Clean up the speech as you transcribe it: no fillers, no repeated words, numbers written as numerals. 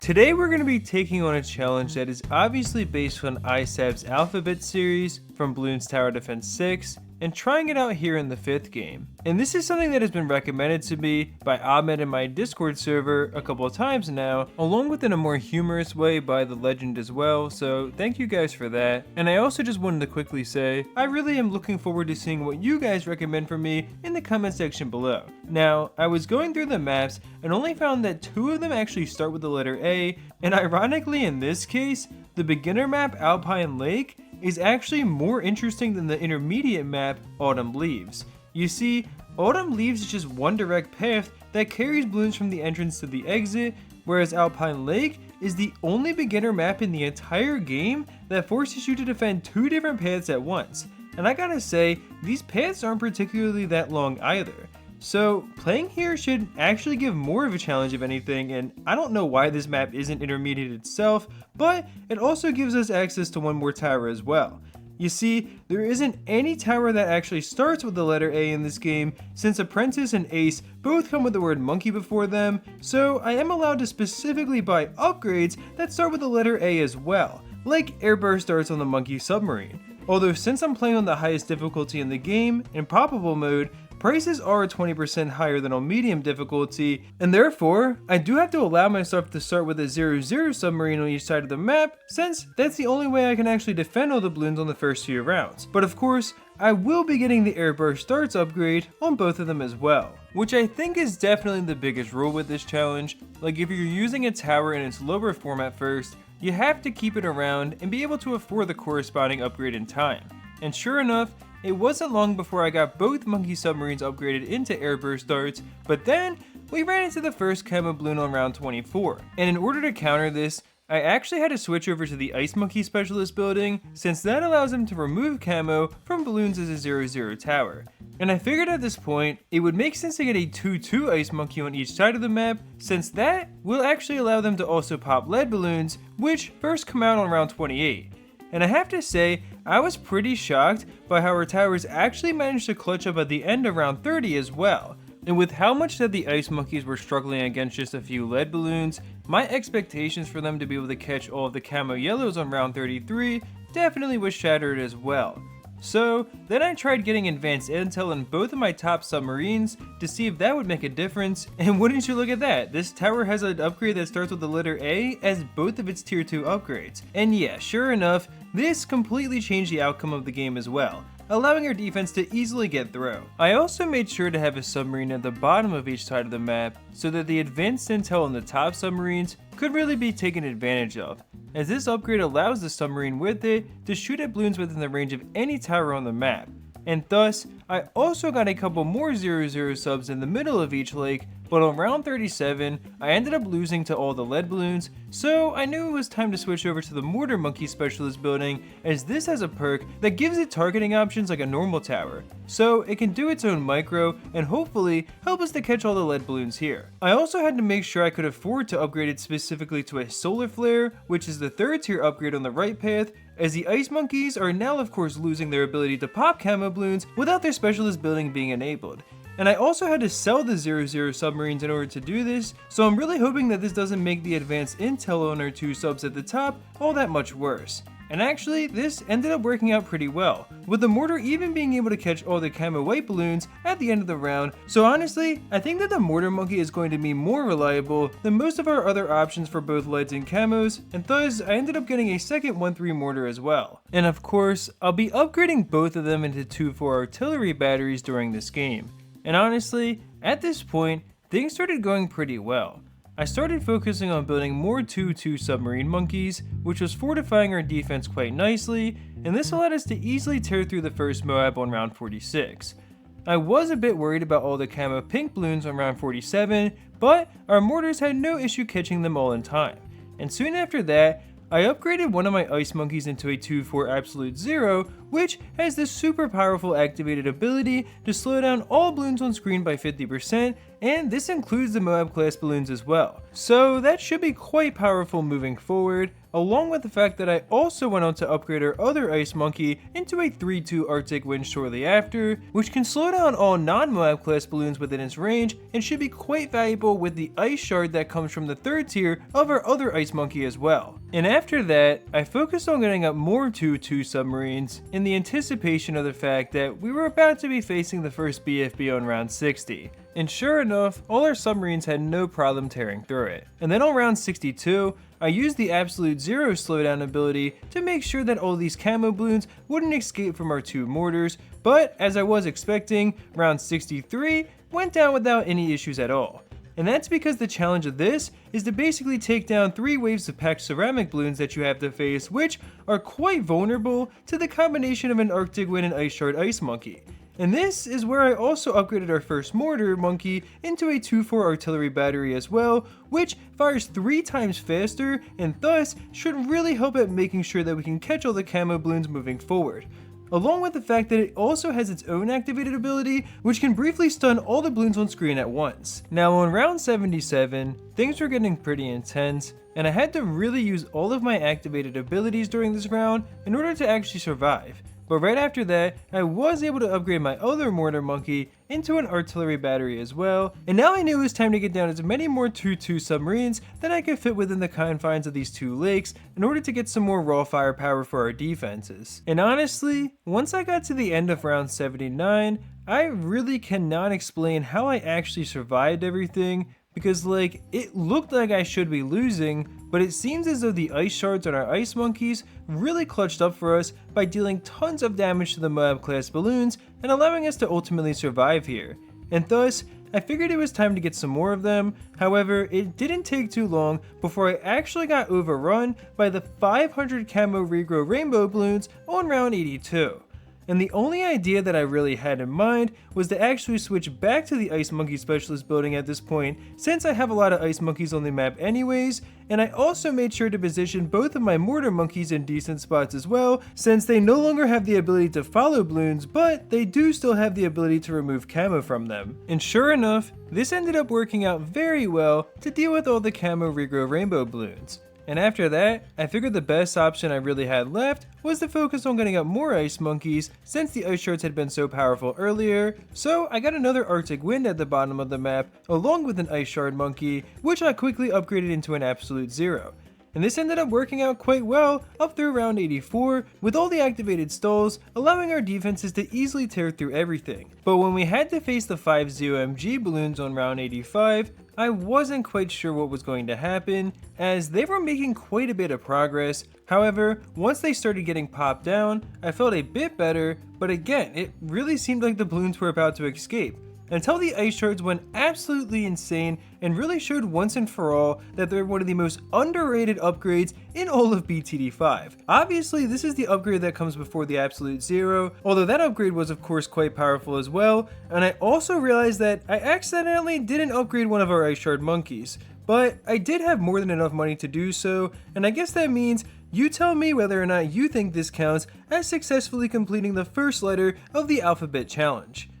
Today we're going to be taking on a challenge that is obviously based on ISAB's Alphabet series from Bloons Tower Defense 6 and trying it out here in the 5th game. And this is something that has been recommended to me by Ahmed in my Discord server a couple of times now, along with in a more humorous way by the legend as well, so thank you guys for that. And I also just wanted to quickly say, I really am looking forward to seeing what you guys recommend for me in the comment section below. Now, I was going through the maps and only found that 2 of them actually start with the letter A, and ironically in this case, the beginner map Alpine Lake is actually more interesting than the intermediate map Autumn Leaves. You see, Autumn Leaves is just one direct path that carries balloons from the entrance to the exit, whereas Alpine Lake is the only beginner map in the entire game that forces you to defend 2 different paths at once. And I gotta say, these paths aren't particularly that long either. So playing here should actually give more of a challenge if anything, and I don't know why this map isn't intermediate itself, but it also gives us access to one more tower as well. You see, there isn't any tower that actually starts with the letter A in this game, since Apprentice and Ace both come with the word monkey before them, so I am allowed to specifically buy upgrades that start with the letter A as well, like Airburst darts on the monkey submarine. Although since I'm playing on the highest difficulty in the game, in probable mode, prices are 20% higher than on medium difficulty, and therefore, I do have to allow myself to start with a 0-0 submarine on each side of the map, since that's the only way I can actually defend all the balloons on the first few rounds. But of course, I will be getting the Airburst darts upgrade on both of them as well, which I think is definitely the biggest rule with this challenge. Like if you're using a tower in its lower form at first, you have to keep it around and be able to afford the corresponding upgrade in time. And sure enough, it wasn't long before I got both monkey submarines upgraded into Airburst darts, but then we ran into the first camo balloon on round 24. And in order to counter this, I actually had to switch over to the Ice Monkey Specialist building, since that allows them to remove camo from balloons as a 0-0 tower. And I figured at this point, it would make sense to get a 2-2 Ice Monkey on each side of the map, since that will actually allow them to also pop lead balloons, which first come out on round 28. And I have to say, I was pretty shocked by how our towers actually managed to clutch up at the end of round 30 as well. And with how much that the Ice Monkeys were struggling against just a few lead balloons, my expectations for them to be able to catch all of the camo yellows on round 33 definitely was shattered as well. So then I tried getting advanced intel in both of my top submarines to see if that would make a difference, and wouldn't you look at that, this tower has an upgrade that starts with the letter A as both of its tier 2 upgrades. And yeah, sure enough, this completely changed the outcome of the game as well, allowing our defense to easily get through. I also made sure to have a submarine at the bottom of each side of the map so that the advanced intel in the top submarines could really be taken advantage of, as this upgrade allows the submarine with it to shoot at balloons within the range of any tower on the map. And thus, I also got a couple more 0-0 subs in the middle of each lake, but on round 37, I ended up losing to all the lead balloons, so I knew it was time to switch over to the Mortar Monkey Specialist building, as this has a perk that gives it targeting options like a normal tower, so it can do its own micro and hopefully help us to catch all the lead balloons here. I also had to make sure I could afford to upgrade it specifically to a Solar Flare, which is the 3rd tier upgrade on the right path, as the Ice Monkeys are now of course losing their ability to pop camo balloons without their specialist building being enabled. And I also had to sell the 0-0 submarines in order to do this, so I'm really hoping that this doesn't make the advanced intel on our 2 subs at the top all that much worse. And actually, this ended up working out pretty well, with the mortar even being able to catch all the camo white balloons at the end of the round, so honestly, I think that the Mortar Monkey is going to be more reliable than most of our other options for both leads and camos, and thus I ended up getting a second 1-3 mortar as well. And of course, I'll be upgrading both of them into 2-4 artillery batteries during this game. And honestly, at this point, things started going pretty well. I started focusing on building more 2-2 submarine monkeys, which was fortifying our defense quite nicely, and this allowed us to easily tear through the first Moab on round 46. I was a bit worried about all the camo pink balloons on round 47, but our mortars had no issue catching them all in time. And soon after that, I upgraded one of my Ice Monkeys into a 2-4 Absolute Zero, which has this super powerful activated ability to slow down all balloons on screen by 50%, and this includes the Moab class balloons as well. So that should be quite powerful moving forward, along with the fact that I also went on to upgrade our other Ice Monkey into a 3-2 Arctic Wind shortly after, which can slow down all non-Moab class balloons within its range and should be quite valuable with the Ice Shard that comes from the 3rd tier of our other Ice Monkey as well. And after that, I focused on getting up more 2-2 submarines in the anticipation of the fact that we were about to be facing the first BFB on round 60. And sure enough, all our submarines had no problem tearing through it. And then on round 62, I used the absolute zero slowdown ability to make sure that all these camo balloons wouldn't escape from our 2 mortars, but as I was expecting, round 63 went down without any issues at all. And that's because the challenge of this is to basically take down 3 waves of packed ceramic balloons that you have to face, which are quite vulnerable to the combination of an Arctic Wind and Ice Shard Ice Monkey. And this is where I also upgraded our first mortar monkey into a 2-4 artillery battery as well, which fires 3 times faster and thus should really help at making sure that we can catch all the camo balloons moving forward. Along with the fact that it also has its own activated ability, which can briefly stun all the balloons on screen at once. Now on round 77, things were getting pretty intense, and I had to really use all of my activated abilities during this round in order to actually survive. But right after that, I was able to upgrade my other mortar monkey into an artillery battery as well, and now I knew it was time to get down as many more 2-2 submarines that I could fit within the confines of these 2 lakes in order to get some more raw firepower for our defenses. And honestly, once I got to the end of round 79, I really cannot explain how I actually survived everything, because it looked like I should be losing, but it seems as though the ice shards on our ice monkeys really clutched up for us by dealing tons of damage to the Moab class balloons and allowing us to ultimately survive here. And thus, I figured it was time to get some more of them. However, it didn't take too long before I actually got overrun by the 500 camo regrow rainbow balloons on round 82. And the only idea that I really had in mind was to actually switch back to the Ice Monkey Specialist building at this point, since I have a lot of Ice Monkeys on the map anyways, and I also made sure to position both of my Mortar Monkeys in decent spots as well, since they no longer have the ability to follow balloons, but they do still have the ability to remove camo from them. And sure enough, this ended up working out very well to deal with all the camo regrow rainbow balloons. And after that, I figured the best option I really had left was to focus on getting up more Ice Monkeys since the Ice Shards had been so powerful earlier, so I got another Arctic Wind at the bottom of the map along with an Ice Shard Monkey, which I quickly upgraded into an absolute zero. And this ended up working out quite well up through round 84 with all the activated stalls allowing our defenses to easily tear through everything. But when we had to face the 5 ZOMG balloons on round 85, I wasn't quite sure what was going to happen as they were making quite a bit of progress. However, once they started getting popped down, I felt a bit better, but again, it really seemed like the balloons were about to escape. Until the Ice Shards went absolutely insane and really showed once and for all that they're one of the most underrated upgrades in all of BTD5. Obviously, this is the upgrade that comes before the Absolute Zero, although that upgrade was of course quite powerful as well, and I also realized that I accidentally didn't upgrade one of our Ice Shard Monkeys, but I did have more than enough money to do so, and I guess that means you tell me whether or not you think this counts as successfully completing the first letter of the alphabet challenge.